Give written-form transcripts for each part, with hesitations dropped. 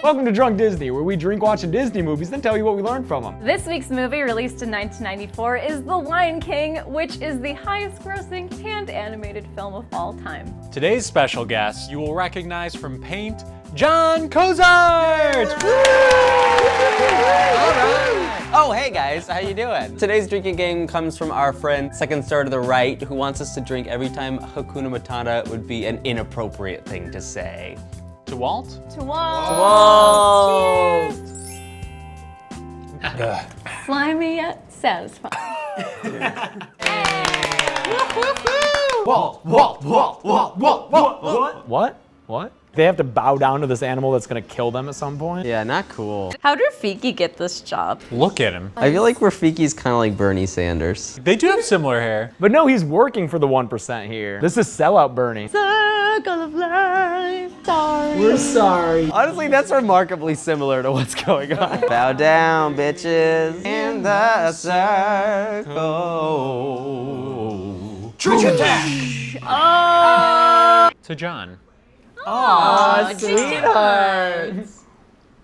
Welcome to Drunk Disney, where we drink watching Disney movies, then tell you what we learned from them. This week's movie, released in 1994, is The Lion King, which is the highest grossing hand-animated film of all time. Today's special guest you will recognize from Paint, Jon Cozart! Oh, hey guys, how you doing? Today's drinking game comes from our friend, second star to the right, who wants us to drink every time Hakuna Matata would be an inappropriate thing to say. To Walt? To Walt! Whoa! Cheers! Slimy yet satisfying. Walt! What? They have to bow down to this animal that's gonna kill them at some point? Yeah, not cool. How did Rafiki get this job? Look at him. I feel like Rafiki's kind of like Bernie Sanders. They do have similar hair. But no, he's working for the 1% here. This is sellout Bernie. Circle of life, sorry. We're sorry. Honestly, that's remarkably similar to what's going on. Bow down, bitches, in the circle. Trick attack! Oh! To John. Aw, sweethearts.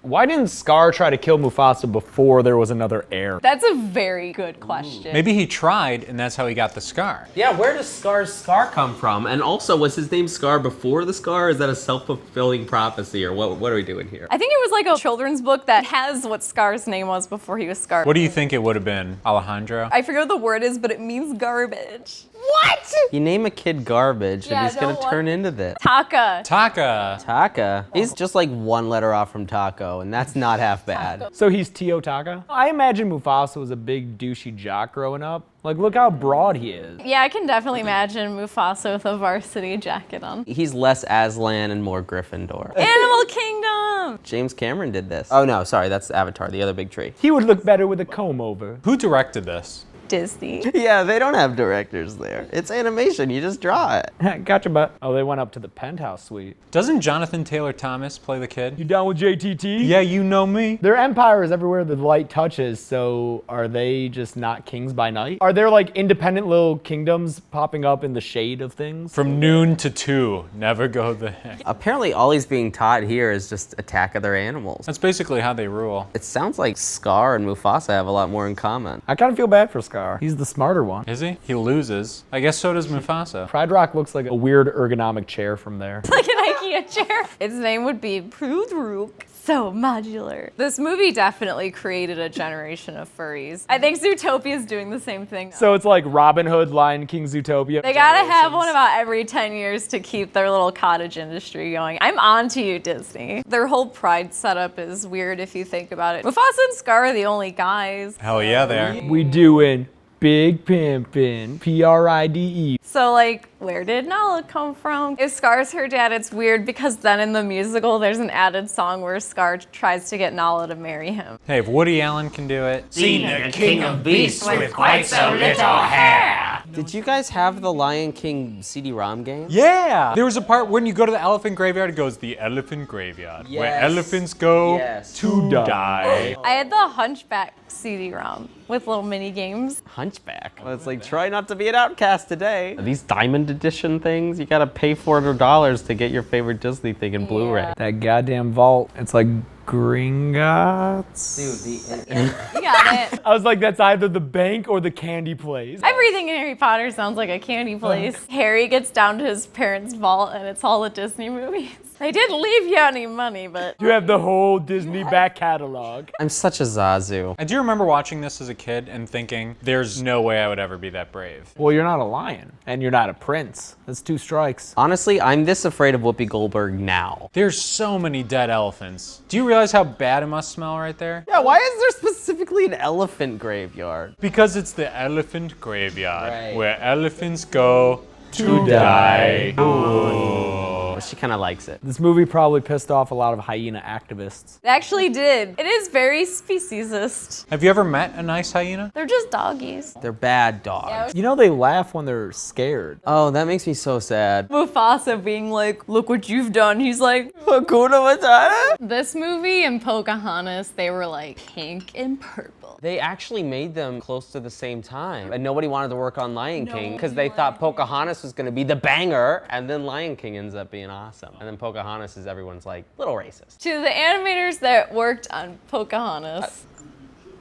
Why didn't Scar try to kill Mufasa before there was another heir? That's a very good question. Maybe he tried and that's how he got the scar. Yeah, where does Scar's scar come from? And also, was his name Scar before the scar? Or is that a self-fulfilling prophecy, or what are we doing here? I think it was like a children's book that has what Scar's name was before he was Scar. What do you think it would have been? Alejandro? I forget what the word is, but it means garbage. What? You name a kid garbage Yeah, and he's gonna don't turn into this. Taka. Taka. Taka. He's just like one letter off from taco, and that's not half bad. So he's Tio Taka? I imagine Mufasa was a big douchey jock growing up. Like, look how broad he is. Yeah, I can definitely imagine Mufasa with a varsity jacket on. He's less Aslan and more Gryffindor. Animal Kingdom! James Cameron did this. Oh no, sorry, that's Avatar, the other big tree. He would look better with a comb over. Who directed this? Disney. Yeah, they don't have directors there. It's animation, you just draw it. Gotcha, but oh, they went up to the penthouse suite. Doesn't Jonathan Taylor Thomas play the kid? You down with JTT? Yeah, you know me. Their empire is everywhere the light touches, so are they just not kings by night? Are there like independent little kingdoms popping up in the shade of things? From noon to 2, never go there. Apparently all he's being taught here is just attack other animals. That's basically how they rule. It sounds like Scar and Mufasa have a lot more in common. I kind of feel bad for Scar. He's the smarter one. Is he? He loses. I guess so does Mufasa. Pride Rock looks like a weird ergonomic chair from there. Like an IKEA chair. Its name would be Prudrook. So modular. This movie definitely created a generation of furries. I think Zootopia is doing the same thing. So it's like Robin Hood, Lion King, Zootopia. They gotta have one about every 10 years to keep their little cottage industry going. I'm on to you, Disney. Their whole Pride setup is weird if you think about it. Mufasa and Scar are the only guys. Hell yeah, they are. We doing big pimpin', Pride. So like, where did Nala come from? If Scar's her dad, it's weird because then in the musical, there's an added song where Scar tries to get Nala to marry him. Hey, if Woody Allen can do it. Seen the king of beasts with quite so little hair. Did you guys have the Lion King CD-ROM game? Yeah! There was a part when you go to the elephant graveyard, it goes, the elephant graveyard, where Yes. elephants go Yes. to die. I had the Hunchback CD-ROM with little mini games. Hunchback. Well, it's like, try not to be an outcast today. These diamond edition things, you gotta pay $400 to get your favorite Disney thing in Blu-ray. That goddamn vault. It's like Gringotts. Dude, You got it. I was like, that's either the bank or the candy place. Everything in Harry Potter sounds like a candy place. Harry gets down to his parents' vault and it's all the Disney movies. They didn't leave you any money, but You have the whole Disney back catalog. I'm such a Zazu. I do remember watching this as a kid and thinking, there's no way I would ever be that brave. Well, you're not a lion, and you're not a prince. That's 2 strikes. Honestly, I'm this afraid of Whoopi Goldberg now. There's so many dead elephants. Do you realize how bad it must smell right there? Yeah, why is there specifically an elephant graveyard? Because it's the elephant graveyard, Right. where elephants go to die. Ooh. She kind of likes it. This movie probably pissed off a lot of hyena activists. it actually did. It is very speciesist. Have you ever met a nice hyena? They're just doggies. They're bad dogs. You know, they laugh when they're scared. Oh, that makes me so sad. Mufasa being like, look what you've done. He's like, Hakuna Matata? this movie and Pocahontas, they were like pink and purple. They actually made them close to the same time. And nobody wanted to work on Lion King because they thought Pocahontas was going to be the banger, and then Lion King ends up being awesome. And then Pocahontas is everyone's like, little racist. To the animators that worked on Pocahontas.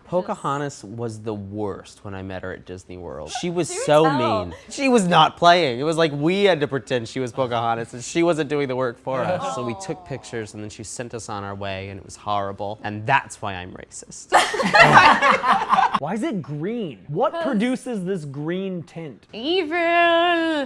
Pocahontas was the worst when I met her at Disney World. She was so mean. She was not playing. It was like we had to pretend she was Pocahontas and she wasn't doing the work for us. So we took pictures and then she sent us on our way and it was horrible. And that's why I'm racist. Why is it green? What produces this green tint? Evil.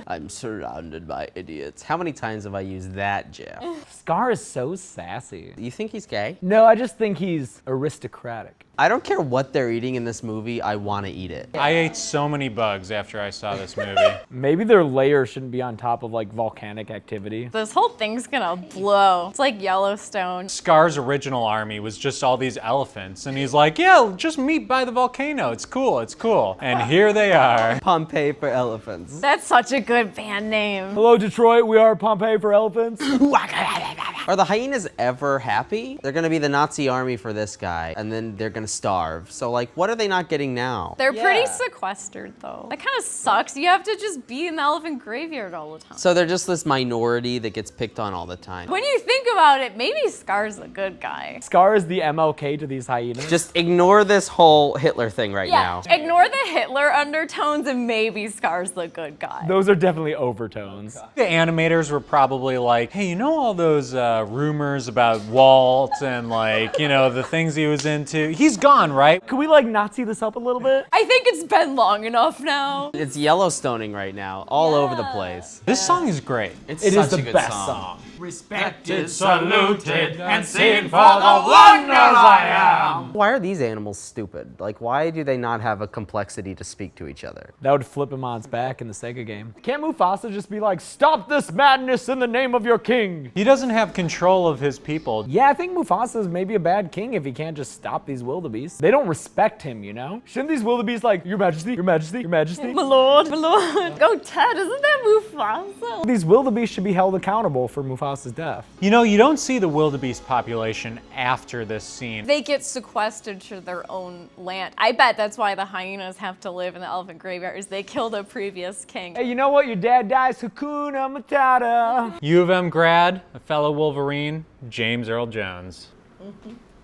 I'm surrounded by idiots. How many times have I used that, Jeff? Scar is so sassy. You think he's gay? No, I just think he's aristocratic. I don't care what they're eating in this movie, I want to eat it. I ate so many bugs after I saw this movie. Maybe their layer shouldn't be on top of like volcanic activity. This whole thing's gonna blow. It's like Yellowstone. Scar's original army was just all these elephants, and he's like, yeah, just meet by the volcano. It's cool, it's cool. And here they are. Pompeii for elephants. That's such a good band name. Hello, Detroit. We are Pompeii for elephants. Are the hyenas ever happy? They're gonna be the Nazi army for this guy, and then they're gonna starve. So like, what are they not getting now? They're pretty sequestered though. That kind of sucks. You have to just be in the elephant graveyard all the time. So they're just this minority that gets picked on all the time. When you think about it, maybe Scar's a good guy. Scar is the MLK to these hyenas. Just ignore this whole Hitler thing right now. Ignore the Hitler undertones and maybe Scar's the good guy. Those are definitely overtones. The animators were probably like, hey, you know all those rumors about Walt and like, you know, the things he was into? He's gone, right? Could we like Nazi this up a little bit? I think it's been long enough now. It's Yellowstoning right now, all over the place. This song is great. It's It such is the a good best song. song. Respected, saluted, and seen for the wonders I am. Why are these animals stupid? Like, why do they not have a complexity to speak to each other? That would flip him on its back in the Sega game. Can't Mufasa just be like, stop this madness in the name of your king? He doesn't have control of his people. Yeah, I think Mufasa is maybe a bad king if he can't just stop these wildebeest. They don't respect him, you know? Shouldn't these wildebeest like, your majesty, your majesty, your majesty? My lord, my lord. Go Ted, isn't that Mufasa? These wildebeest should be held accountable for Mufasa's death. You know, you don't see the wildebeest population after this scene. They get sequestered to their own land. I bet that's why the hyenas have to live in the elephant graveyard, is they killed a previous king. Hey, you know what? Your dad dies, Hakuna Matata. U of M grad, a fellow Wolverine, James Earl Jones.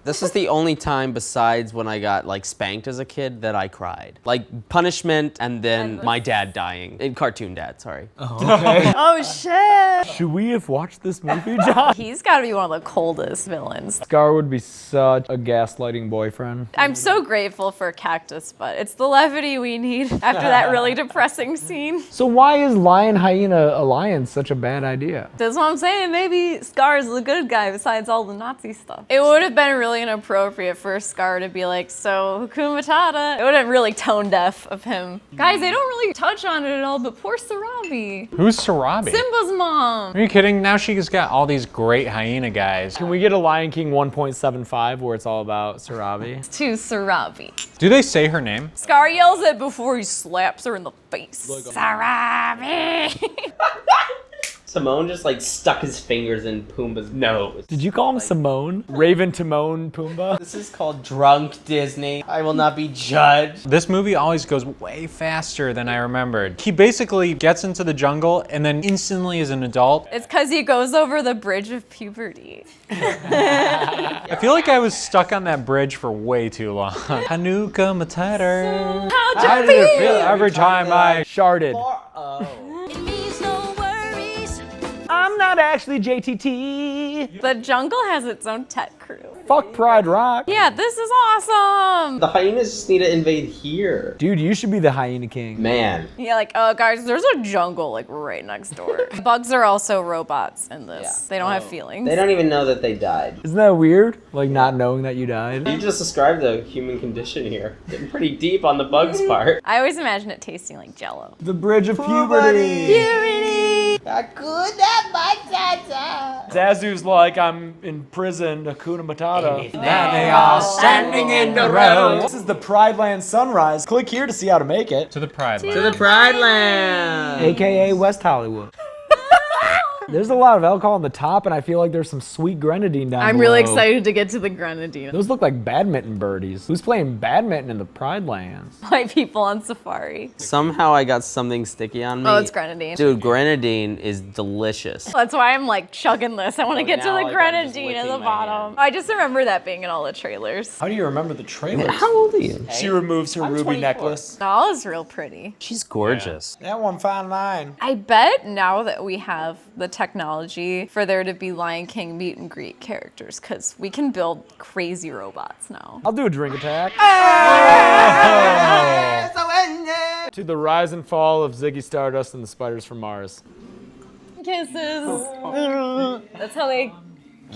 This is the only time besides when I got like spanked as a kid that I cried. Like punishment and then my dad dying. Cartoon dad, sorry. Oh shit! Should we have watched this movie, John? He's gotta be one of the coldest villains. Scar would be such a gaslighting boyfriend. I'm so grateful for Cactus Butt. It's the levity we need after that really depressing scene. So why is Lion-Hyena alliance such a bad idea? That's what I'm saying. Maybe Scar's the good guy besides all the Nazi stuff. It would have been really inappropriate for Scar to be like, so Hakuna Matata. It would have been really tone deaf of him. Guys, they don't really touch on it at all, but poor Sarabi. Who's Sarabi? Simba's mom. Are you kidding? Now she's got all these great hyena guys. Can we get a Lion King 1.75 where it's all about Sarabi? To Sarabi. Do they say her name? Scar yells it before he slaps her in the face. Sarabi! Simone just like stuck his fingers in Pumbaa's nose. Did you call him Simone? Raven, Timon, Pumbaa? This is called Drunk Disney. I will not be judged. This movie always goes way faster than I remembered. He basically gets into the jungle and then instantly is an adult. It's because he goes over the bridge of puberty. I feel like I was stuck on that bridge for way too long. Hanukkah Matata. How did it feel every time I Sharded. It means no worries. I'm not actually JTT. The jungle has its own tech crew. Fuck Pride Rock. Yeah, this is awesome. The hyenas just need to invade here. Dude, you should be the Hyena King. Man. Yeah, like, guys, there's a jungle like right next door. Bugs are also robots in this. Yeah. They don't have feelings. They don't even know that they died. Isn't that weird? Like not knowing that you died? You just described the human condition here. Getting pretty deep on the bugs part. I always imagine it tasting like Jello. The bridge of puberty. Zazu's like, I'm in prison, Hakuna Matata. There they are, standing in the road. This is the Pridelands sunrise. Click here to see how to make it. to the Pride To the Pridelands. AKA West Hollywood. There's a lot of alcohol on the top, and I feel like there's some sweet grenadine down I'm below. really excited to get to the grenadine. Those look like badminton birdies. Who's playing badminton in the Pridelands? White people on safari. Somehow I got something sticky on me. Oh, it's grenadine. Dude, grenadine is delicious. That's why I'm like chugging this. I want to get to now, the like, I'm just grenadine at the licking my bottom. I just remember that being in all the trailers. How do you remember the trailers? How old are you? She removes her ruby 24. necklace. Nala's real pretty. She's gorgeous. That one fine line. I bet now that we have the technology for there to be Lion King meet and greet characters, because we can build crazy robots now. I'll do a drink attack. To the rise and fall of Ziggy Stardust and the spiders from Mars. Kisses. That's how they.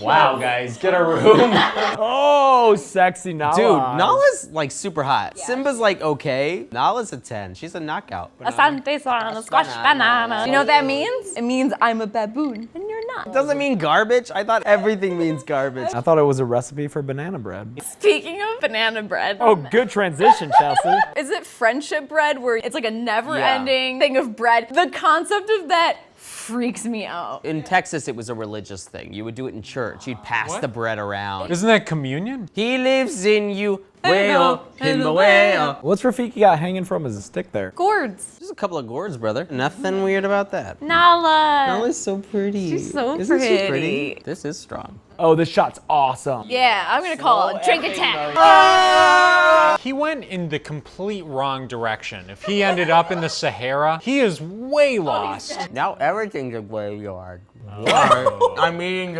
Wow, guys, get a room. Oh, sexy Nala. Dude, Nala's like super hot. Simba's like okay. Nala's a 10. She's a knockout. Asante sana squash banana. You know what that means? It means I'm a baboon and you're not. Doesn't mean garbage. I thought everything means garbage. I thought it was a recipe for banana bread. Speaking of banana bread. Oh, good transition, Chelsea. Is it friendship bread where it's like a never-ending thing of bread? The concept of that freaks me out. In Texas, it was a religious thing. You would do it in church. You'd pass the bread around. Isn't that communion? He lives in you. Way-o, in the way-o. What's Rafiki got hanging from his stick there? Gourds. There's a couple of gourds, brother. Nothing weird about that. Nala. Nala's so pretty. She's so Isn't she pretty. pretty? This is strong. Oh, this shot's awesome. Yeah, I'm gonna call it a drink attack. He went in the complete wrong direction. If he ended up in the Sahara, he is way lost. Now everything's a graveyard. What? I'm eating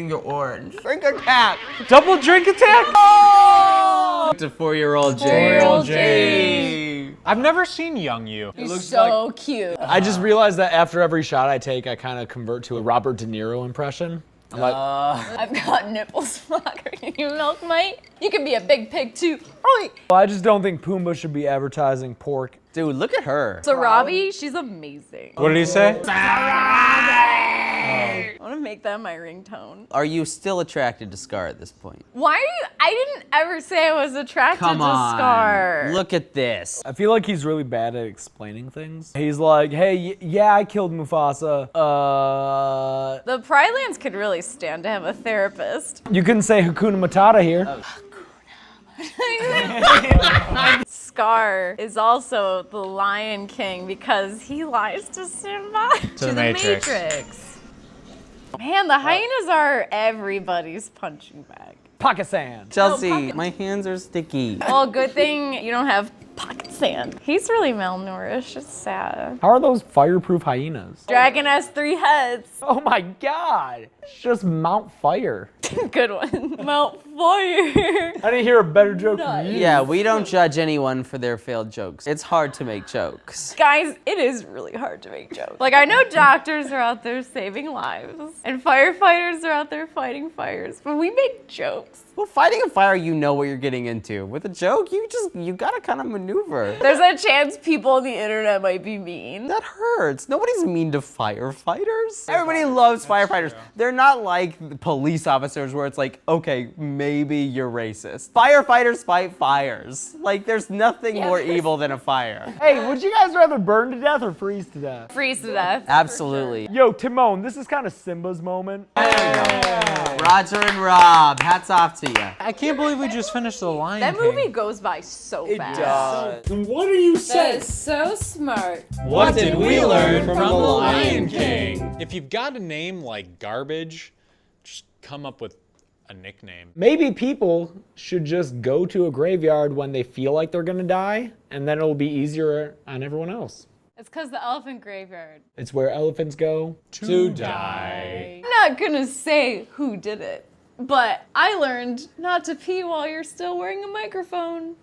the orange. Drink attack. Double drink attack? To 4-year-old Jay. 4-year-old Jay. I've never seen young you. He's so cute. I just realized that after every shot I take, I kind of convert to a Robert De Niro impression. I'm like, I've got nipples, Flocker. Can you milk, mate? You can be a big pig too. Oi. well, I just don't think Pumbaa should be advertising pork. Dude, look at her. Sarabi, she's amazing. What did he say? I want to make that my ringtone. Are you still attracted to Scar at this point? Why are you? I didn't ever say I was attracted Come to on. Scar. Look at this. I feel like he's really bad at explaining things. He's like, hey, yeah, I killed Mufasa. The Pridelands could really stand to have a therapist. You couldn't say Hakuna Matata here. Scar is also the Lion King because he lies to Simba. To the Matrix. Man, the hyenas are everybody's punching bag. Pocket sand. Chelsea, my hands are sticky. Well, good thing you don't have pocket sand. He's really malnourished. It's sad. How are those fireproof hyenas? Dragon has 3 heads. Oh my god. It's just Mount Fire. Good one. Mount Fire. I didn't hear a better joke from you. Yeah, we don't judge anyone for their failed jokes. It's hard to make jokes. Guys, it is really hard to make jokes. Like, I know doctors are out there saving lives, and firefighters are out there fighting fires, but we make jokes. Well, fighting a fire, you know what you're getting into. With a joke, you gotta kind of maneuver. There's a chance people on the internet might be mean. That hurts. Nobody's mean to firefighters. Everybody loves firefighters. They're not like police officers where it's like, okay, maybe you're racist. Firefighters fight fires. Like, there's nothing more evil than a fire. Hey, would you guys rather burn to death or freeze to death? Freeze to death. Absolutely. Yo, Timon, this is kind of Simba's moment. Roger and Rob, hats off to you. I can't believe we just finished The Lion That King. movie goes by so fast. What are you saying? So smart. What did we learn from The Lion King? If you've got a name like Garbage, just come up with a nickname. Maybe people should just go to a graveyard when they feel like they're gonna die, and then it'll be easier on everyone else. It's because the elephant graveyard. It's where elephants go. To die. I'm not gonna say who did it, but I learned not to pee while you're still wearing a microphone.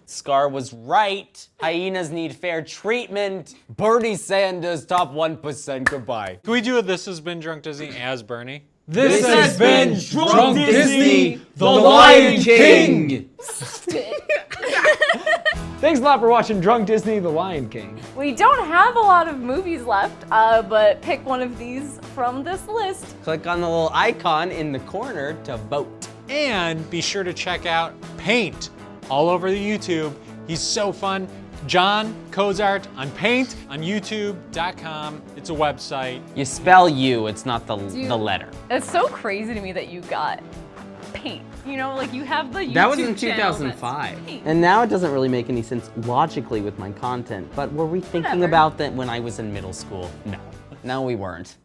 Scar was right. Hyenas need fair treatment. Bernie Sanders, top 1%. Goodbye. Can we do a This Has Been Drunk Disney as Bernie? This has been Drunk Disney, the Lion King. Thanks a lot for watching Drunk Disney, The Lion King. We don't have a lot of movies left, but pick one of these from this list. Click on the little icon in the corner to vote. And be sure to check out Paint all over the YouTube. He's so fun. Jon Cozart on Paint on YouTube.com. It's a website. You spell you, it's not the letter. It's so crazy to me that you got Paint. You know, like you have the YouTube That was in channel that's 2005. Paint. And now it doesn't really make any sense logically with my content, but were we thinking Whatever. about that when I was in middle school? No. No, we weren't.